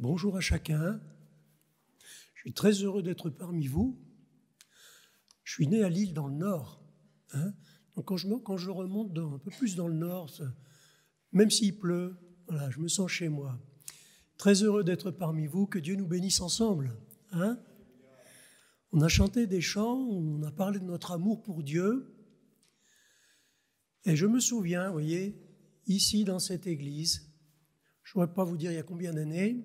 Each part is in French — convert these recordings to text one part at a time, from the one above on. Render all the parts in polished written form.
Bonjour à chacun. Je suis très heureux d'être parmi vous. Je suis né à Lille dans le Nord. Donc quand je remonte un peu plus dans le Nord, même s'il pleut, voilà, je me sens chez moi. Très heureux d'être parmi vous. Que Dieu nous bénisse ensemble. On a chanté des chants, on a parlé de notre amour pour Dieu. Et je me souviens, vous voyez, ici dans cette église, je ne pourrais pas vous dire il y a combien d'années,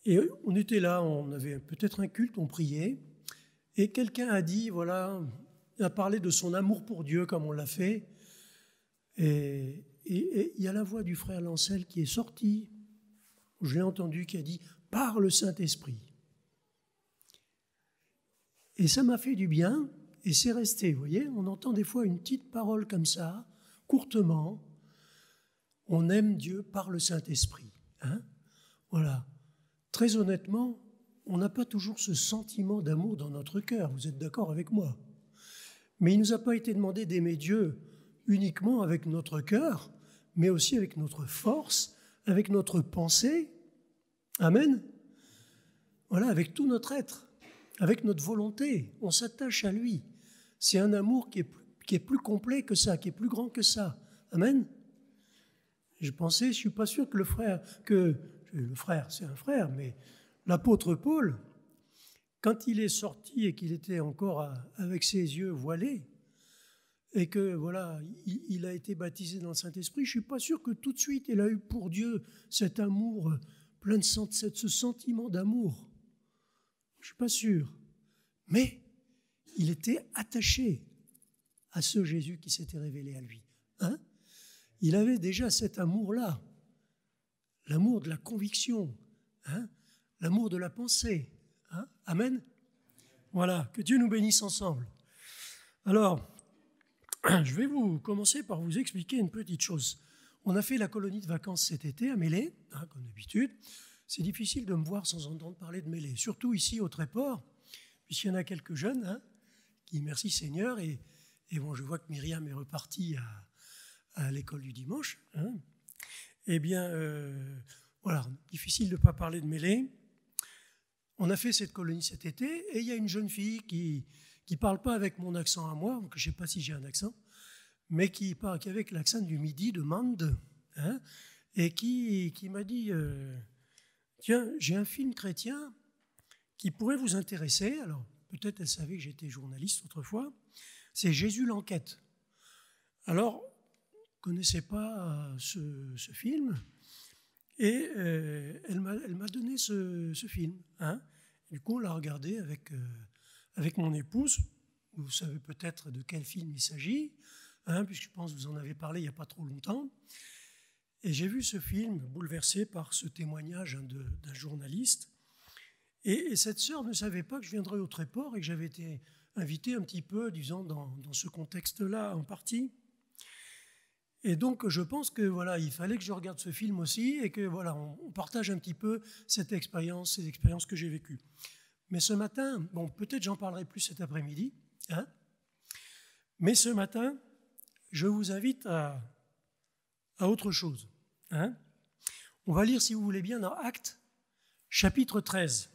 et on était là, on avait peut-être un culte, on priait, et quelqu'un a dit, voilà, a parlé de son amour pour Dieu comme on l'a fait, et il y a la voix du frère Lancel qui est sortie, je l'ai entendu, qui a dit « par le Saint-Esprit ». Et ça m'a fait du bien, et c'est resté, vous voyez, on entend des fois une petite parole comme ça, courtement, on aime Dieu par le Saint-Esprit. Voilà. Très honnêtement, on n'a pas toujours ce sentiment d'amour dans notre cœur, vous êtes d'accord avec moi? Mais il ne nous a pas été demandé d'aimer Dieu uniquement avec notre cœur, mais aussi avec notre force, avec notre pensée. Amen. Voilà, avec tout notre être, avec notre volonté, on s'attache à lui. C'est un amour qui est plus complet que ça, qui est plus grand que ça. Amen. Je pensais, je ne suis pas sûr que le frère, c'est un frère, mais l'apôtre Paul, quand il est sorti et qu'il était encore avec ses yeux voilés, et que voilà, il a été baptisé dans le Saint-Esprit, je ne suis pas sûr que tout de suite il a eu pour Dieu cet amour, plein de ce sentiment d'amour. Je ne suis pas sûr. Mais il était attaché à ce Jésus qui s'était révélé à lui. Il avait déjà cet amour-là, l'amour de la conviction, l'amour de la pensée. Amen. Voilà, que Dieu nous bénisse ensemble. Alors, je vais commencer par vous expliquer une petite chose. On a fait la colonie de vacances cet été à Mélé, comme d'habitude. C'est difficile de me voir sans entendre parler de Mélé, surtout ici au Tréport, puisqu'il y en a quelques jeunes qui, merci Seigneur, et bon, je vois que Myriam est repartie à l'école du dimanche. Eh bien, voilà, difficile de ne pas parler de Mélé. On a fait cette colonie cet été, et il y a une jeune fille qui ne parle pas avec mon accent à moi, donc je ne sais pas si j'ai un accent, mais qui parle avec l'accent du Midi, de Mende, et qui m'a dit tiens, j'ai un film chrétien qui pourrait vous intéresser. Alors, peut-être elle savait que j'étais journaliste autrefois. C'est Jésus l'enquête. Alors, je ne connaissais pas ce film, et elle m'a donné ce film. Du coup, on l'a regardé avec mon épouse. Vous savez peut-être de quel film il s'agit, puisque je pense que vous en avez parlé il n'y a pas trop longtemps. Et j'ai vu ce film bouleversé par ce témoignage d'un journaliste. Et cette sœur ne savait pas que je viendrais au Tréport et que j'avais été invité un petit peu, disons, dans ce contexte-là en partie. Et donc, je pense que voilà, il fallait que je regarde ce film aussi et que voilà, on partage un petit peu ces expériences que j'ai vécues. Mais ce matin, bon, peut-être j'en parlerai plus cet après-midi, mais ce matin, je vous invite à autre chose. On va lire, si vous voulez bien, dans Actes, chapitre 13.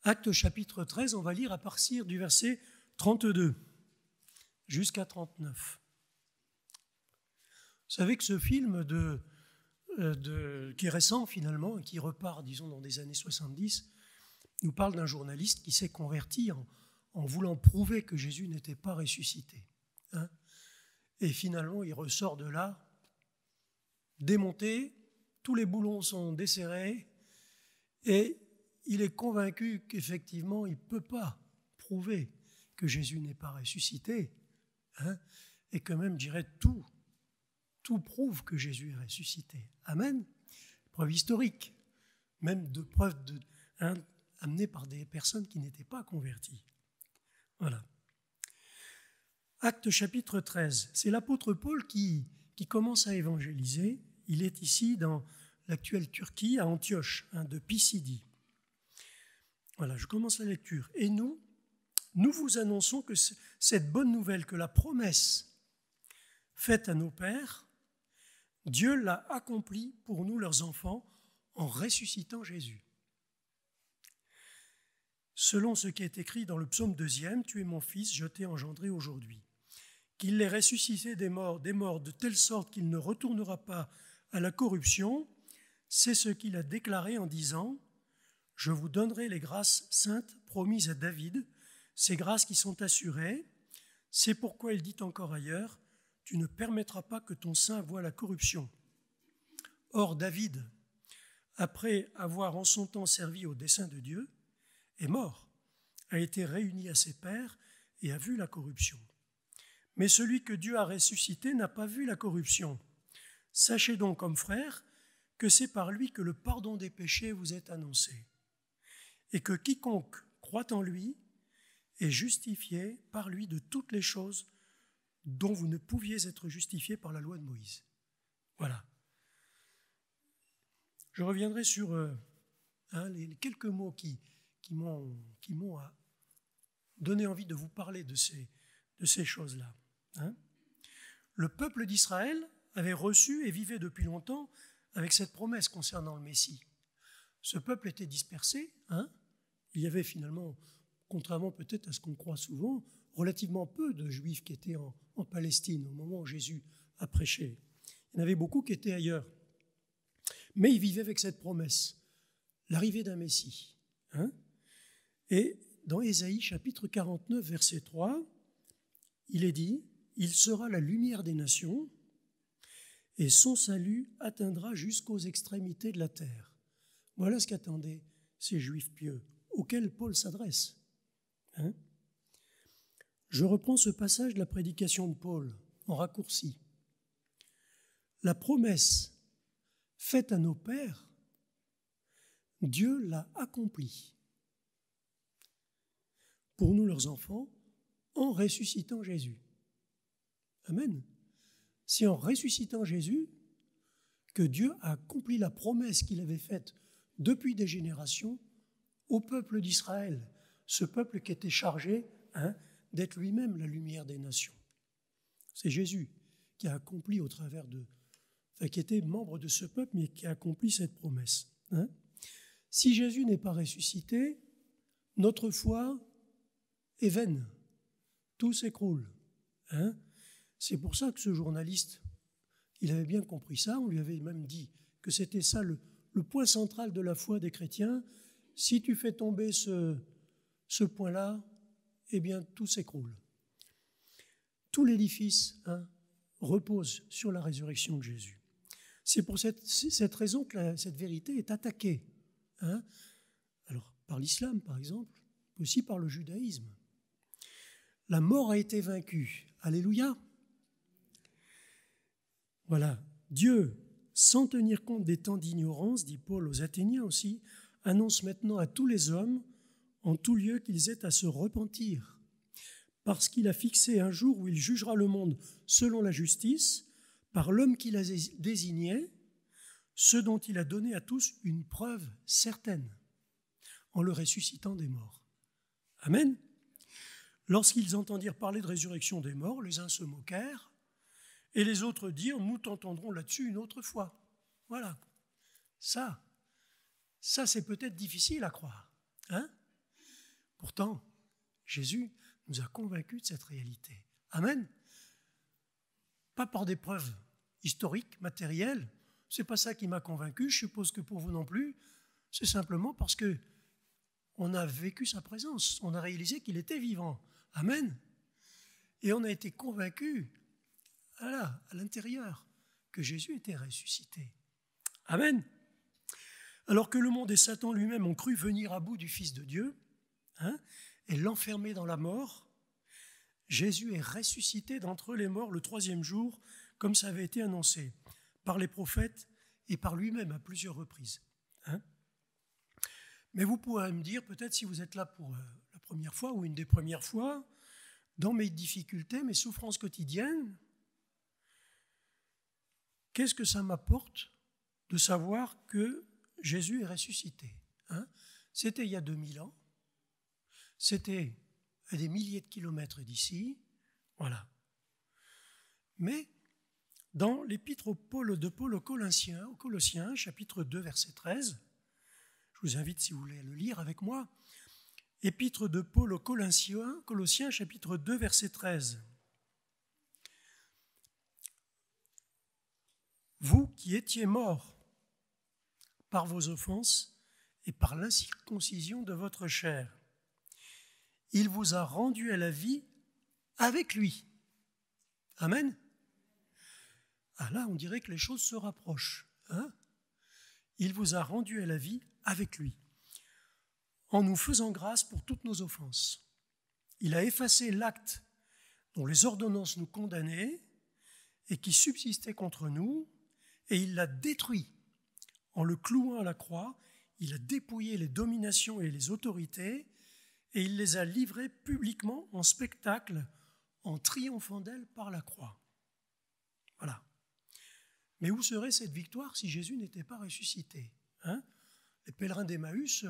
Actes, chapitre 13, on va lire à partir du verset 32 jusqu'à 39. Vous savez que ce film qui est récent finalement, qui repart, disons, dans des années 70, nous parle d'un journaliste qui s'est converti en voulant prouver que Jésus n'était pas ressuscité. Et finalement, il ressort de là démonté, tous les boulons sont desserrés, et il est convaincu qu'effectivement, il ne peut pas prouver que Jésus n'est pas ressuscité, et que même, je dirais, tout prouve que Jésus est ressuscité. Amen. Preuve historique, même de preuves amenées par des personnes qui n'étaient pas converties. Voilà. Acte chapitre 13, c'est l'apôtre Paul qui commence à évangéliser. Il est ici dans l'actuelle Turquie, à Antioche, de Pisidie. Voilà, je commence la lecture. Et nous vous annonçons que cette bonne nouvelle, que la promesse faite à nos pères Dieu l'a accompli pour nous, leurs enfants, en ressuscitant Jésus. Selon ce qui est écrit dans le psaume 2, « Tu es mon fils, je t'ai engendré aujourd'hui. » Qu'il l'ait ressuscité des morts de telle sorte qu'il ne retournera pas à la corruption, c'est ce qu'il a déclaré en disant « Je vous donnerai les grâces saintes promises à David, ces grâces qui sont assurées. C'est pourquoi il dit encore ailleurs « Tu ne permettras pas que ton sein voie la corruption. » Or David, après avoir en son temps servi au dessein de Dieu, est mort, a été réuni à ses pairs et a vu la corruption. Mais celui que Dieu a ressuscité n'a pas vu la corruption. Sachez donc, comme frères, que c'est par lui que le pardon des péchés vous est annoncé, et que quiconque croit en lui est justifié par lui de toutes les choses dont vous ne pouviez être justifiés par la loi de Moïse. Voilà. Je reviendrai sur les quelques mots qui m'ont donné envie de vous parler de ces choses-là. Le peuple d'Israël avait reçu et vivait depuis longtemps avec cette promesse concernant le Messie. Ce peuple était dispersé. Il y avait finalement, contrairement peut-être à ce qu'on croit souvent, relativement peu de Juifs qui étaient en Palestine au moment où Jésus a prêché. Il y en avait beaucoup qui étaient ailleurs. Mais ils vivaient avec cette promesse, l'arrivée d'un Messie. Et dans Ésaïe chapitre 49, verset 3, il est dit « Il sera la lumière des nations et son salut atteindra jusqu'aux extrémités de la terre. » Voilà ce qu'attendaient ces Juifs pieux, auxquels Paul s'adresse. Je reprends ce passage de la prédication de Paul, en raccourci. La promesse faite à nos pères, Dieu l'a accomplie pour nous, leurs enfants, en ressuscitant Jésus. Amen. C'est en ressuscitant Jésus que Dieu a accompli la promesse qu'il avait faite depuis des générations au peuple d'Israël, ce peuple qui était chargé d'être lui-même la lumière des nations. C'est Jésus qui a accompli au travers qui était membre de ce peuple, mais qui a accompli cette promesse. Si Jésus n'est pas ressuscité, notre foi est vaine. Tout s'écroule. C'est pour ça que ce journaliste, il avait bien compris ça. On lui avait même dit que c'était ça le point central de la foi des chrétiens. Si tu fais tomber ce point-là, eh bien tout s'écroule. Tout l'édifice repose sur la résurrection de Jésus. C'est pour cette raison que cette vérité est attaquée. Alors, par l'islam, par exemple, aussi par le judaïsme. La mort a été vaincue. Alléluia. Voilà. Dieu, sans tenir compte des temps d'ignorance, dit Paul aux Athéniens aussi, annonce maintenant à tous les hommes, en tout lieu, qu'ils aient à se repentir, parce qu'il a fixé un jour où il jugera le monde selon la justice, par l'homme qu'il a désigné, ce dont il a donné à tous une preuve certaine, en le ressuscitant des morts. Amen. Lorsqu'ils entendirent parler de résurrection des morts, les uns se moquèrent, et les autres dirent « Nous t'entendrons là-dessus une autre fois. » Voilà. Ça c'est peut-être difficile à croire. Pourtant, Jésus nous a convaincus de cette réalité. Amen. Pas par des preuves historiques, matérielles. Ce n'est pas ça qui m'a convaincu. Je suppose que pour vous non plus. C'est simplement parce qu'on a vécu sa présence. On a réalisé qu'il était vivant. Amen. Et on a été convaincus, à l'intérieur, que Jésus était ressuscité. Amen. Alors que le monde et Satan lui-même ont cru venir à bout du Fils de Dieu et l'enfermer dans la mort, Jésus est ressuscité d'entre les morts le 3e jour, comme ça avait été annoncé par les prophètes et par lui-même à plusieurs reprises. Mais vous pourrez me dire, peut-être si vous êtes là pour la première fois ou une des premières fois, dans mes difficultés, mes souffrances quotidiennes, qu'est-ce que ça m'apporte de savoir que Jésus est ressuscité? C'était il y a 2000 ans, c'était à des milliers de kilomètres d'ici, voilà. Mais Dans l'épître de Paul aux Colossiens, chapitre 2, verset 13, je vous invite, si vous voulez, à le lire avec moi. Épître de Paul aux Colossiens, chapitre 2, verset 13. Vous qui étiez morts par vos offenses et par l'incirconcision de votre chair, il vous a rendus à la vie avec lui. Amen. Ah là, on dirait que les choses se rapprochent. Hein? Il vous a rendus à la vie avec lui, en nous faisant grâce pour toutes nos offenses. Il a effacé l'acte dont les ordonnances nous condamnaient et qui subsistait contre nous, et il l'a détruit. En le clouant à la croix, il a dépouillé les dominations et les autorités, et il les a livrées publiquement en spectacle, en triomphant d'elles par la croix. Voilà. Mais où serait cette victoire si Jésus n'était pas ressuscité? Hein? Les pèlerins d'Emmaüs,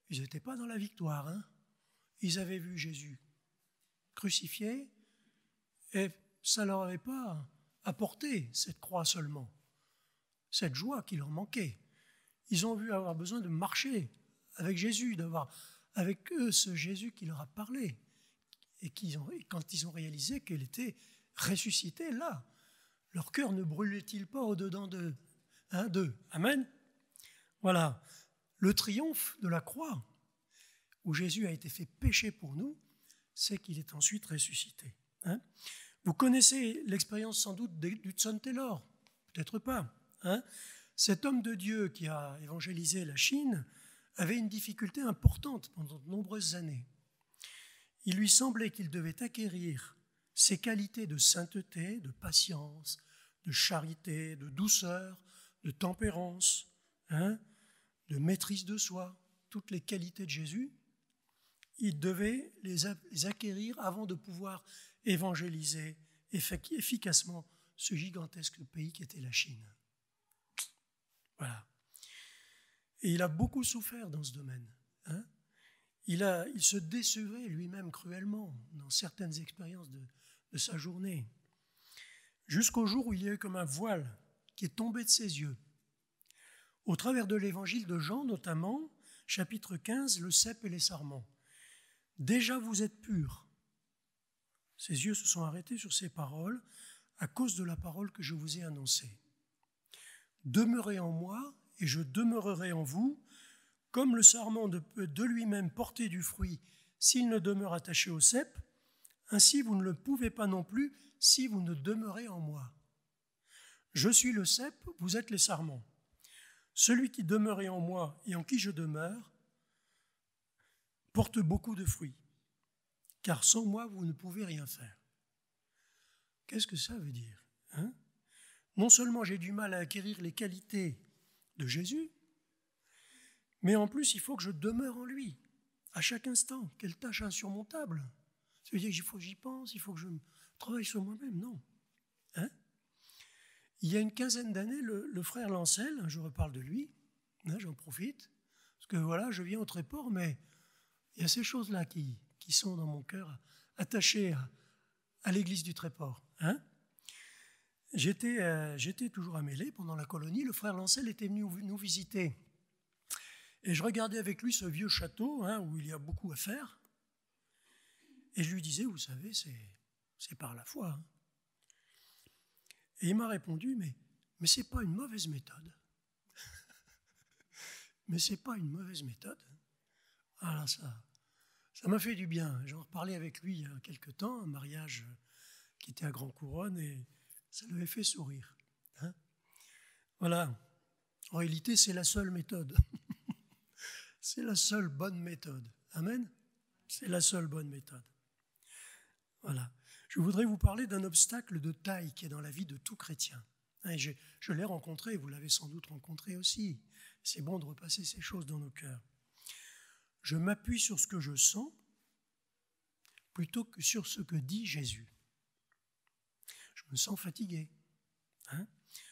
ils n'étaient pas dans la victoire. Hein? Ils avaient vu Jésus crucifié, et ça ne leur avait pas apporté cette croix seulement, cette joie qui leur manquait. Ils ont vu avoir besoin de marcher avec Jésus, d'avoir avec eux ce Jésus qui leur a parlé. Et quand ils ont réalisé qu'il était ressuscité, là, leur cœur ne brûlait-il pas au-dedans d'eux? Amen. Voilà, le triomphe de la croix, où Jésus a été fait péché pour nous, c'est qu'il est ensuite ressuscité. Hein? Vous connaissez l'expérience sans doute d'Hudson Taylor, peut-être pas. Hein? Cet homme de Dieu qui a évangélisé la Chine avait une difficulté importante pendant de nombreuses années. Il lui semblait qu'il devait acquérir ces qualités de sainteté, de patience, de charité, de douceur, de tempérance, de maîtrise de soi, toutes les qualités de Jésus. Il devait les acquérir avant de pouvoir évangéliser efficacement ce gigantesque pays qui était la Chine. Voilà. Et il a beaucoup souffert dans ce domaine. Hein? Il se décevait lui-même cruellement dans certaines expériences de sa journée, jusqu'au jour où il y a eu comme un voile qui est tombé de ses yeux. Au travers de l'évangile de Jean, notamment, chapitre 15, le cep et les sarments. Déjà vous êtes purs. Ses yeux se sont arrêtés sur ces paroles à cause de la parole que je vous ai annoncée. Demeurez en moi et je demeurerai en vous, comme le sarment ne peut de lui-même porter du fruit s'il ne demeure attaché au cep, ainsi vous ne le pouvez pas non plus si vous ne demeurez en moi. Je suis le cep, vous êtes les sarments. Celui qui demeurait en moi et en qui je demeure porte beaucoup de fruits, car sans moi vous ne pouvez rien faire. Qu'est-ce que ça veut dire? Non seulement j'ai du mal à acquérir les qualités de Jésus, mais en plus il faut que je demeure en lui, à chaque instant. Quelle tâche insurmontable! Ça veut dire qu'il faut que j'y pense, il faut que je travaille sur moi-même, non. Il y a une quinzaine d'années, le frère Lancel, je reparle de lui, j'en profite, parce que voilà, je viens au Tréport, mais il y a ces choses-là qui sont dans mon cœur, attachées à l'église du Tréport. J'étais toujours à Mélé pendant la colonie, le frère Lancel était venu nous visiter. Et je regardais avec lui ce vieux château, où il y a beaucoup à faire. Et je lui disais, vous savez, c'est par la foi. Et il m'a répondu, mais ce n'est pas une mauvaise méthode. Mais ce n'est pas une mauvaise méthode. Ah là, ça m'a fait du bien. J'en reparlais avec lui il y a quelque temps, un mariage qui était à Grand Couronne, et ça lui avait fait sourire. Voilà. En réalité, c'est la seule méthode. C'est la seule bonne méthode. Amen. C'est la seule bonne méthode. Voilà. Je voudrais vous parler d'un obstacle de taille qui est dans la vie de tout chrétien. Et je l'ai rencontré, vous l'avez sans doute rencontré aussi. C'est bon de repasser ces choses dans nos cœurs. Je m'appuie sur ce que je sens plutôt que sur ce que dit Jésus. Je me sens fatigué,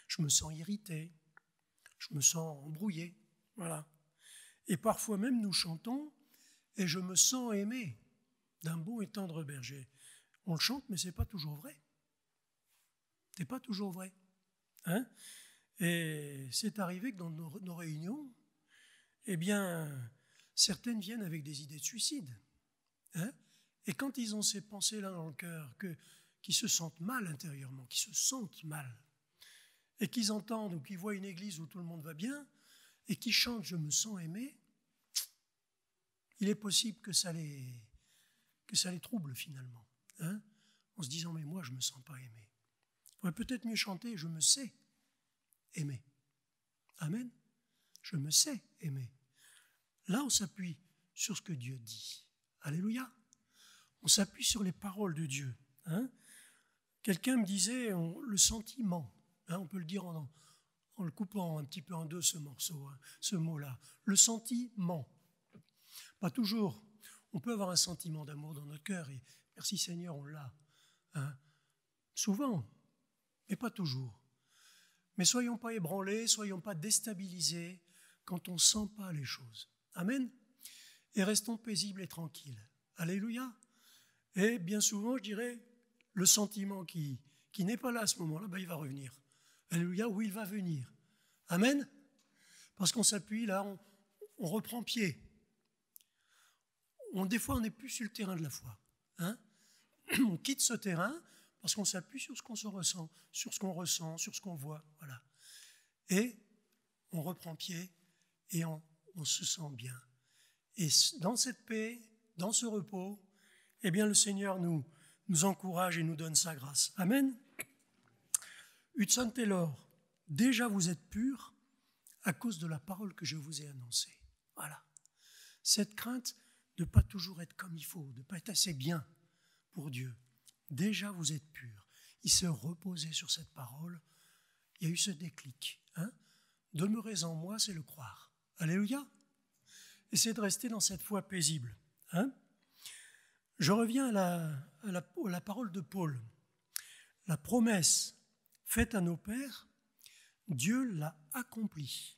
je me sens irrité, je me sens embrouillé, voilà. Et parfois même nous chantons « Et je me sens aimé d'un bon et tendre berger ». On le chante, mais ce n'est pas toujours vrai. C'est pas toujours vrai. Hein? Et c'est arrivé que dans nos réunions, eh bien, certaines viennent avec des idées de suicide. Hein? Et quand ils ont ces pensées-là dans le cœur, qu'ils se sentent mal intérieurement, qu'ils se sentent mal, et qu'ils entendent ou qu'ils voient une église où tout le monde va bien, et qu'ils chantent « Je me sens aimé », il est possible que ça les trouble finalement, hein, en se disant « Mais moi, je ne me sens pas aimé ». Il faudrait peut-être mieux chanter « Je me sais aimé ». Amen. Je me sais aimé. Là, on s'appuie sur ce que Dieu dit. Alléluia. On s'appuie sur les paroles de Dieu. Hein. Quelqu'un me disait le sentiment. Hein, on peut le dire en le coupant un petit peu en deux, ce morceau, hein, ce mot-là. Le sentiment. Pas toujours. On peut avoir un sentiment d'amour dans notre cœur et merci Seigneur, on l'a. Hein. Souvent, mais pas toujours. Mais soyons pas ébranlés, soyons pas déstabilisés quand on ne sent pas les choses. Amen. Et restons paisibles et tranquilles. Alléluia. Et bien souvent, je dirais, le sentiment qui n'est pas là à ce moment-là, ben, il va revenir. Alléluia, oui, il va venir. Amen. Parce qu'on s'appuie là, on reprend pied. Des fois, on n'est plus sur le terrain de la foi. Hein. On quitte ce terrain parce qu'on s'appuie sur ce qu'on se ressent, sur ce qu'on ressent, sur ce qu'on voit. Voilà. Et on reprend pied et on se sent bien. Et dans cette paix, dans ce repos, eh bien le Seigneur nous encourage et nous donne sa grâce. Amen. Hudson Taylor, déjà vous êtes purs à cause de la parole que je vous ai annoncée. Voilà. Cette crainte de ne pas toujours être comme il faut, de ne pas être assez bien pour Dieu. Déjà vous êtes purs. Il s'est reposé sur cette parole. Il y a eu ce déclic. Hein. Demeurez en moi, c'est le croire. Alléluia. Et c'est de rester dans cette foi paisible. Hein. Je reviens à la parole de Paul. La promesse faite à nos pères, Dieu l'a accomplie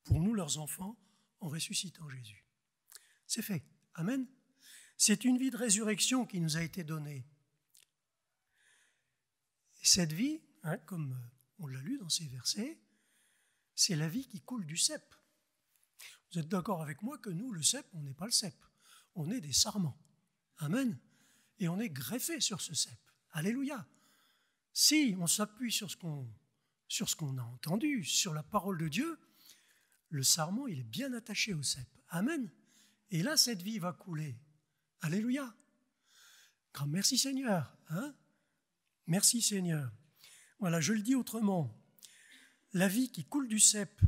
pour nous, leurs enfants, en ressuscitant Jésus. C'est fait. Amen. C'est une vie de résurrection qui nous a été donnée. Et cette vie, hein, comme on l'a lu dans ces versets, c'est la vie qui coule du cep. Vous êtes d'accord avec moi que nous, le cep, on n'est pas le cep. On est des sarments. Amen. Et on est greffé sur ce cep. Alléluia. Si on s'appuie sur ce qu'on a entendu, sur la parole de Dieu, le sarment, il est bien attaché au cep. Amen. Et là, cette vie va couler. Alléluia. Grand merci Seigneur. Hein. Merci Seigneur. Voilà, je le dis autrement. La vie qui coule du cep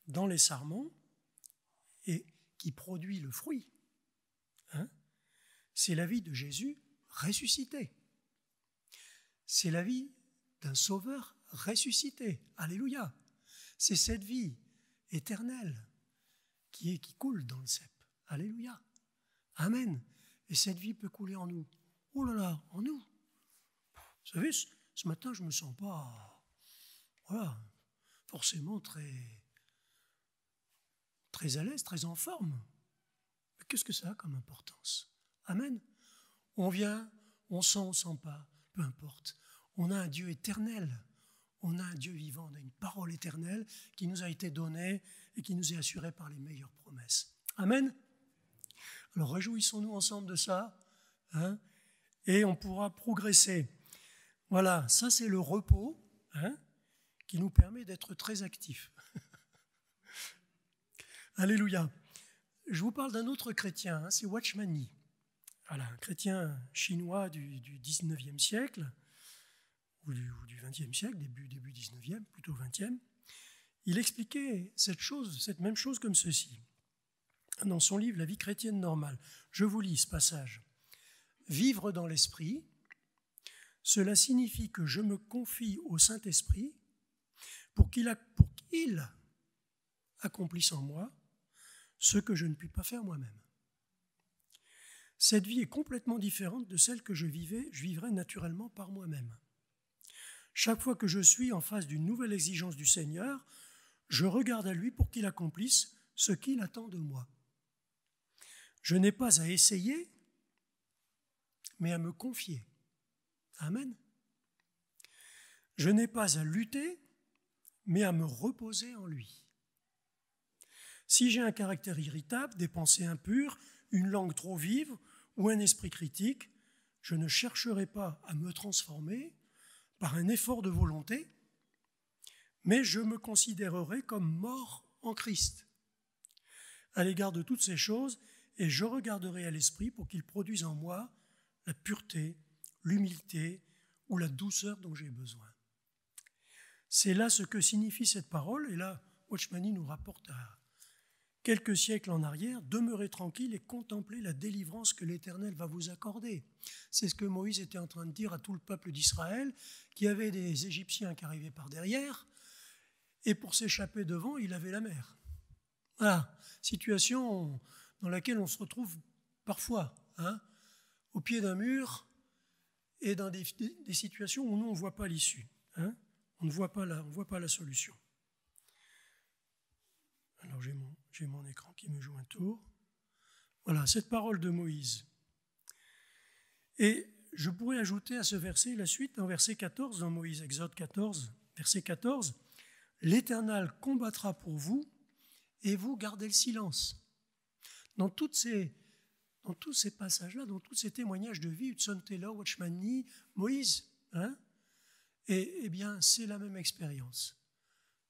dans les sarments et qui produit le fruit, hein, c'est la vie de Jésus ressuscité. C'est la vie d'un sauveur ressuscité. Alléluia. C'est cette vie éternelle qui coule dans le cep. Alléluia. Amen. Et cette vie peut couler en nous. Oh là là, en nous. Vous savez, ce matin, je ne me sens pas forcément très à l'aise, très en forme. Mais qu'est-ce que ça a comme importance? Amen. On vient, on sent pas, peu importe. On a un Dieu éternel. On a un Dieu vivant, on a une parole éternelle qui nous a été donnée et qui nous est assurée par les meilleures promesses. Amen. Alors réjouissons-nous ensemble de ça, hein, et on pourra progresser. Voilà, ça c'est le repos, hein, qui nous permet d'être très actifs. Alléluia. Je vous parle d'un autre chrétien, hein, c'est Watchman Nee. Voilà, un chrétien chinois du 19e siècle, ou du 20e siècle, début 19e, plutôt 20e. Il expliquait cette même chose comme ceci. Dans son livre « La vie chrétienne normale », je vous lis ce passage. « Vivre dans l'esprit, cela signifie que je me confie au Saint-Esprit pour qu'il accomplisse en moi ce que je ne puis pas faire moi-même. Cette vie est complètement différente de celle que je vivrais naturellement par moi-même. Chaque fois que je suis en face d'une nouvelle exigence du Seigneur, je regarde à lui pour qu'il accomplisse ce qu'il attend de moi. Je n'ai pas à essayer, mais à me confier. Amen. Je n'ai pas à lutter, mais à me reposer en lui. Si j'ai un caractère irritable, des pensées impures, une langue trop vive ou un esprit critique, je ne chercherai pas à me transformer par un effort de volonté, mais je me considérerai comme mort en Christ à l'égard de toutes ces choses, et je regarderai à l'esprit pour qu'il produise en moi la pureté, l'humilité ou la douceur dont j'ai besoin. C'est là ce que signifie cette parole, et là, Watchmani nous rapporte à quelques siècles en arrière, demeurez tranquille et contemplez la délivrance que l'Éternel va vous accorder. C'est ce que Moïse était en train de dire à tout le peuple d'Israël, qui avait des Égyptiens qui arrivaient par derrière, et pour s'échapper devant, il avait la mer. Voilà, situation dans laquelle on se retrouve parfois, au pied d'un mur et dans des situations où nous, on ne voit pas l'issue. On ne voit pas la solution. Alors j'ai mon écran qui me joue un tour. Voilà, cette parole de Moïse. Et je pourrais ajouter à ce verset la suite, dans verset 14, dans Moïse, Exode 14, verset 14, « L'Éternel combattra pour vous, et vous gardez le silence. » Dans tous ces passages-là, dans tous ces témoignages de vie, Hudson Taylor, Watchmani, Moïse, eh bien, c'est la même expérience.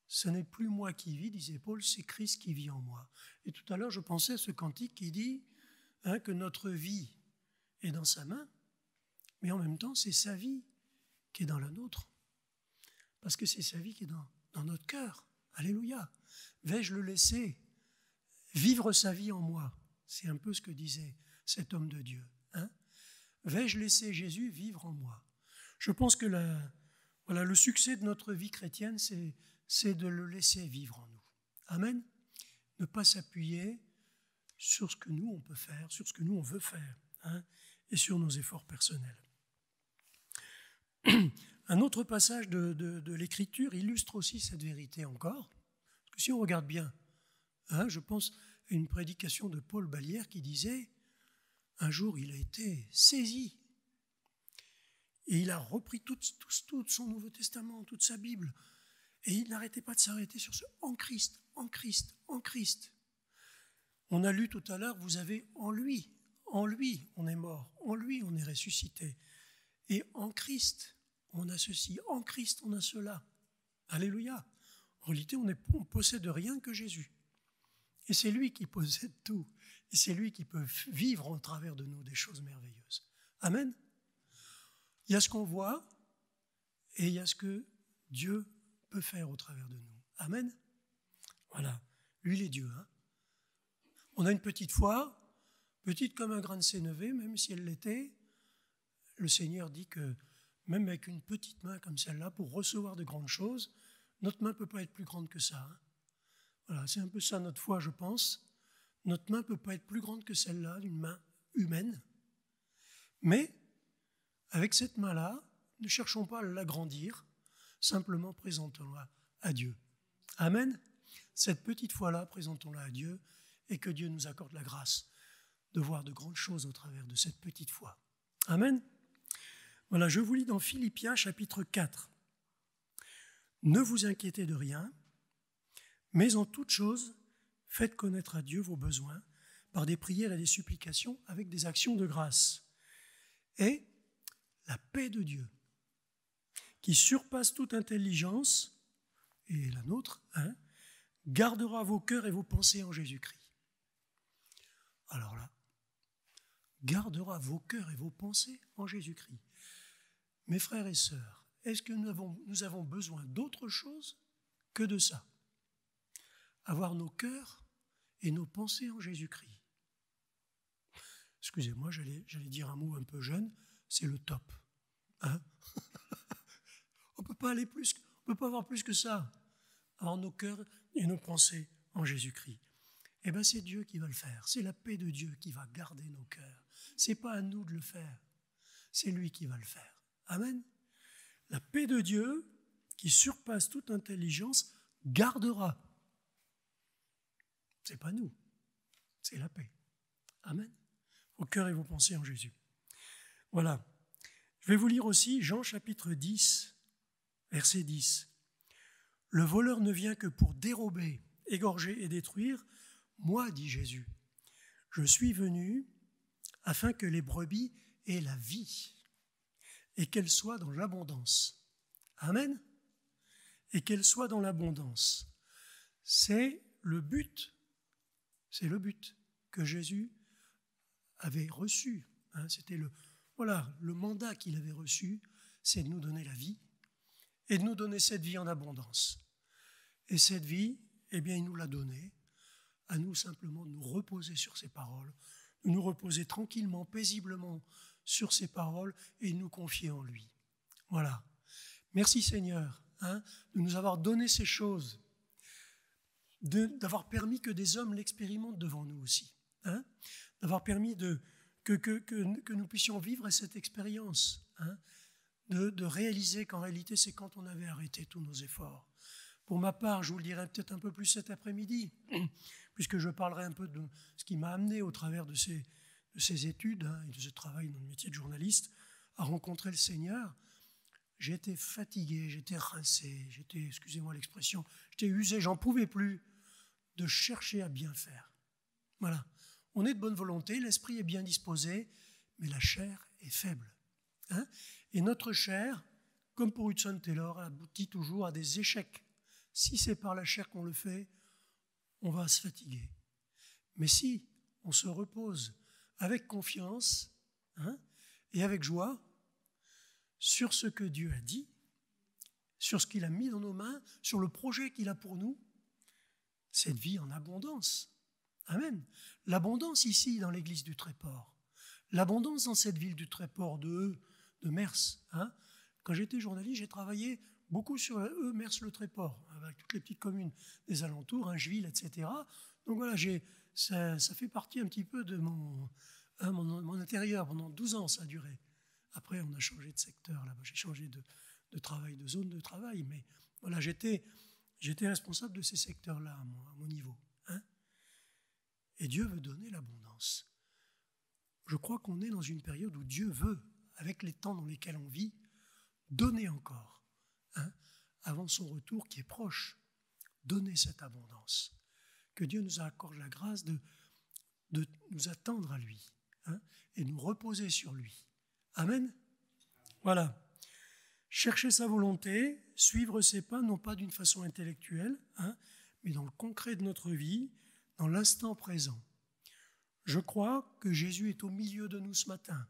Ce n'est plus moi qui vis, disait Paul, c'est Christ qui vit en moi. Et tout à l'heure, je pensais à ce cantique qui dit que notre vie est dans sa main, mais en même temps, c'est sa vie qui est dans la nôtre. Parce que c'est sa vie qui est dans notre cœur. Alléluia. Vais-je le laisser vivre sa vie en moi? C'est un peu ce que disait cet homme de Dieu. Vais-je laisser Jésus vivre en moi? Je pense que le succès de notre vie chrétienne, c'est de le laisser vivre en nous. Amen. Ne pas s'appuyer sur ce que nous, on peut faire, sur ce que nous, on veut faire, et sur nos efforts personnels. Un autre passage de l'Écriture illustre aussi cette vérité encore. Parce que si on regarde bien, je pense à une prédication de Paul Ballière qui disait « Un jour, il a été saisi. Et il a repris tout son Nouveau Testament, toute sa Bible. Et il n'arrêtait pas de s'arrêter sur ce « en Christ, en Christ, en Christ ». On a lu tout à l'heure, vous avez en lui on est mort, en lui on est ressuscité. Et en Christ, on a ceci, en Christ on a cela. Alléluia. En réalité, on ne possède rien que Jésus. Et c'est lui qui possède tout. Et c'est lui qui peut vivre au travers de nous des choses merveilleuses. Amen. Il y a ce qu'on voit et il y a ce que Dieu peut faire au travers de nous. Amen. Voilà. Lui, il est Dieu. On a une petite foi, petite comme un grain de sénévé, même si elle l'était. Le Seigneur dit que même avec une petite main comme celle-là, pour recevoir de grandes choses, notre main ne peut pas être plus grande que ça. Voilà, c'est un peu ça notre foi, je pense. Notre main ne peut pas être plus grande que celle-là, d'une main humaine. Mais, avec cette main-là, ne cherchons pas à l'agrandir, simplement présentons-la à Dieu. Amen. Cette petite foi-là, présentons-la à Dieu, et que Dieu nous accorde la grâce de voir de grandes choses au travers de cette petite foi. Amen. Voilà, je vous lis dans Philippiens chapitre 4. Ne vous inquiétez de rien, mais en toute chose, faites connaître à Dieu vos besoins par des prières et des supplications avec des actions de grâce. Et la paix de Dieu, qui surpasse toute intelligence, et la nôtre, gardera vos cœurs et vos pensées en Jésus-Christ. Alors là, gardera vos cœurs et vos pensées en Jésus-Christ. Mes frères et sœurs, est-ce que nous avons besoin d'autre chose que de ça? Avoir nos cœurs et nos pensées en Jésus-Christ. Excusez-moi, j'allais dire un mot un peu jeune, c'est le top. On ne peut pas aller plus, on ne peut pas avoir plus que ça. Avoir nos cœurs et nos pensées en Jésus-Christ. Eh bien, c'est Dieu qui va le faire. C'est la paix de Dieu qui va garder nos cœurs. Ce n'est pas à nous de le faire. C'est lui qui va le faire. Amen. La paix de Dieu, qui surpasse toute intelligence, gardera. Ce n'est pas nous, c'est la paix. Amen. Vos cœurs et vos pensées en Jésus. Voilà. Je vais vous lire aussi Jean chapitre 10, Verset 10. Le voleur ne vient que pour dérober, égorger et détruire. Moi, dit Jésus, je suis venu afin que les brebis aient la vie et qu'elles soient dans l'abondance. Amen. Et qu'elles soient dans l'abondance. C'est le but que Jésus avait reçu. C'était le mandat qu'il avait reçu, c'est de nous donner la vie et de nous donner cette vie en abondance. Et cette vie, eh bien, il nous l'a donnée, à nous simplement de nous reposer sur ses paroles, de nous reposer tranquillement, paisiblement sur ses paroles et de nous confier en lui. Voilà. Merci Seigneur de nous avoir donné ces choses, d'avoir permis que des hommes l'expérimentent devant nous aussi, d'avoir permis que nous puissions vivre cette expérience, de réaliser qu'en réalité c'est quand on avait arrêté tous nos efforts. Pour ma part, je vous le dirai peut-être un peu plus cet après-midi, puisque je parlerai un peu de ce qui m'a amené au travers de ces études et de ce travail dans le métier de journaliste à rencontrer le Seigneur. J'étais fatigué, j'étais rincé, excusez-moi l'expression, j'étais usé, j'en pouvais plus de chercher à bien faire. Voilà. On est de bonne volonté, l'esprit est bien disposé, mais la chair est faible. Et notre chair, comme pour Hudson Taylor, aboutit toujours à des échecs. Si c'est par la chair qu'on le fait, on va se fatiguer. Mais si on se repose avec confiance et avec joie sur ce que Dieu a dit, sur ce qu'il a mis dans nos mains, sur le projet qu'il a pour nous, cette vie en abondance. Amen. L'abondance ici dans l'église du Tréport, l'abondance dans cette ville du Tréport de Mers. Quand j'étais journaliste, j'ai travaillé beaucoup sur Mers-le-Tréport, avec toutes les petites communes des alentours, Ingeville, etc. Donc voilà, ça fait partie un petit peu de mon intérieur. Pendant 12 ans, ça a duré. Après, on a changé de secteur là-bas. J'ai changé de travail, de zone de travail. Mais voilà, j'étais responsable de ces secteurs-là à mon niveau. Et Dieu veut donner l'abondance. Je crois qu'on est dans une période où Dieu veut, avec les temps dans lesquels on vit, donner encore, avant son retour qui est proche, donner cette abondance. Que Dieu nous accorde la grâce de nous attendre à lui et nous reposer sur lui. Amen. Voilà. Chercher sa volonté, suivre ses pas, non pas d'une façon intellectuelle, mais dans le concret de notre vie, dans l'instant présent. Je crois que Jésus est au milieu de nous ce matin.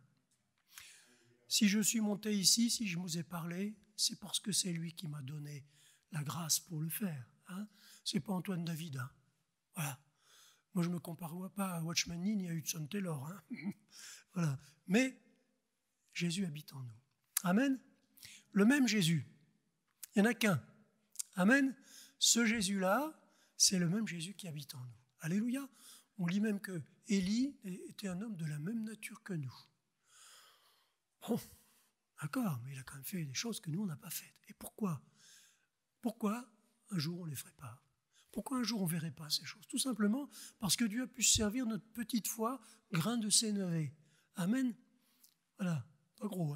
Si je suis monté ici, si je vous ai parlé, c'est parce que c'est lui qui m'a donné la grâce pour le faire. C'est pas Antoine David. Voilà. Moi, je ne me compare pas à Watchman Nee ni à Hudson Taylor. Voilà. Mais Jésus habite en nous. Amen. Le même Jésus. Il n'y en a qu'un. Amen. Ce Jésus-là, c'est le même Jésus qui habite en nous. Alléluia. On lit même que Élie était un homme de la même nature que nous. Bon, d'accord, mais il a quand même fait des choses que nous, on n'a pas faites. Et pourquoi ? Pourquoi un jour on ne les ferait pas ? Pourquoi un jour on ne verrait pas ces choses ? Tout simplement parce que Dieu a pu servir notre petite foi, grain de sénévé. Amen. Voilà, pas gros,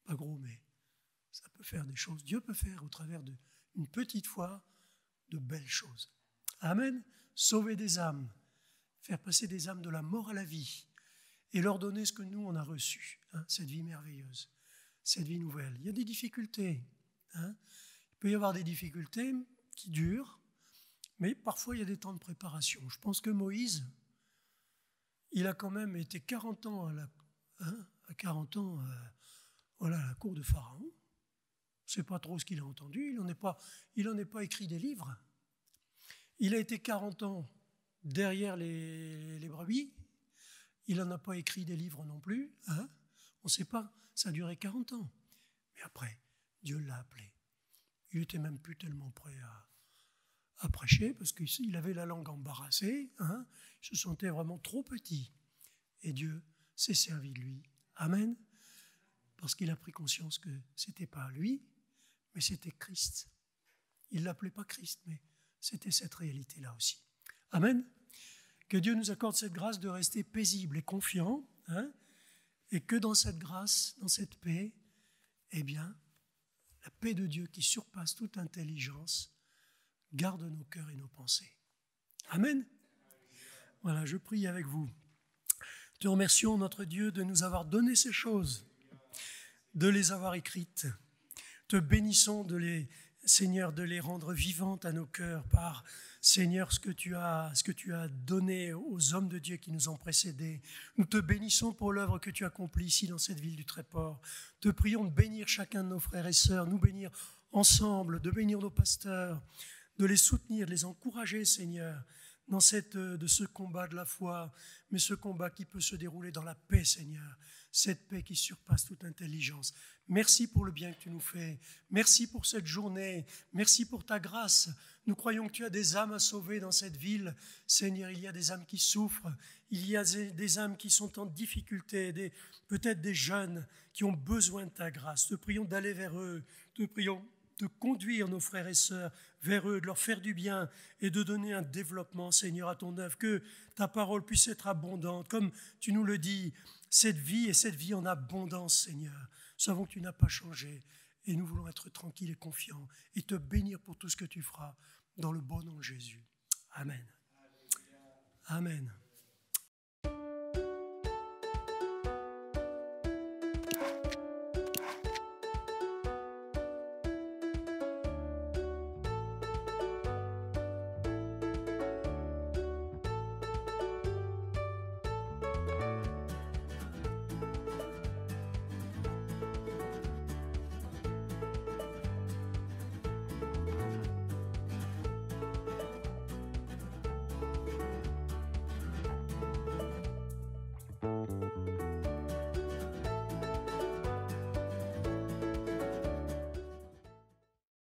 pas gros, mais ça peut faire des choses. Dieu peut faire au travers d'une petite foi de belles choses. Amen. Sauver des âmes, faire passer des âmes de la mort à la vie et leur donner ce que nous, on a reçu, cette vie merveilleuse, cette vie nouvelle. Il y a des difficultés. Il peut y avoir des difficultés qui durent, mais parfois il y a des temps de préparation. Je pense que Moïse, il a quand même été 40 ans à la cour de Pharaon. On ne sait pas trop ce qu'il a entendu, il n'en est pas écrit des livres. Il a été 40 ans derrière les brebis, il n'en a pas écrit des livres non plus. On ne sait pas, ça a duré 40 ans. Mais après, Dieu l'a appelé. Il n'était même plus tellement prêt à prêcher parce qu'il avait la langue embarrassée. Il se sentait vraiment trop petit. Et Dieu s'est servi de lui. Amen. Parce qu'il a pris conscience que ce n'était pas lui, mais c'était Christ. Il ne l'appelait pas Christ, mais c'était cette réalité-là aussi. Amen. Que Dieu nous accorde cette grâce de rester paisible et confiant, et que dans cette grâce, dans cette paix, eh bien, La paix de Dieu qui surpasse toute intelligence garde nos cœurs et nos pensées. Amen. Voilà, je prie avec vous. Te remercions, notre Dieu, de nous avoir donné ces choses, de les avoir écrites. Te bénissons Seigneur, de les rendre vivantes à nos cœurs par, Seigneur, ce que tu as donné aux hommes de Dieu qui nous ont précédés. Nous te bénissons pour l'œuvre que tu accomplis ici dans cette ville du Tréport. Te prions de bénir chacun de nos frères et sœurs, nous bénir ensemble, de bénir nos pasteurs, de les soutenir, de les encourager, Seigneur, dans de ce combat de la foi, mais ce combat qui peut se dérouler dans la paix, Seigneur, cette paix qui surpasse toute intelligence. Merci pour le bien que tu nous fais. Merci pour cette journée. Merci pour ta grâce. Nous croyons que tu as des âmes à sauver dans cette ville. Seigneur, il y a des âmes qui souffrent. Il y a des âmes qui sont en difficulté, peut-être des jeunes qui ont besoin de ta grâce. Te prions d'aller vers eux. Te prions de conduire nos frères et sœurs vers eux, de leur faire du bien et de donner un développement, Seigneur, à ton œuvre, que ta parole puisse être abondante. Comme tu nous le dis, cette vie en abondance, Seigneur. Nous savons que tu n'as pas changé et nous voulons être tranquilles et confiants et te bénir pour tout ce que tu feras dans le beau nom de Jésus. Amen. Amen.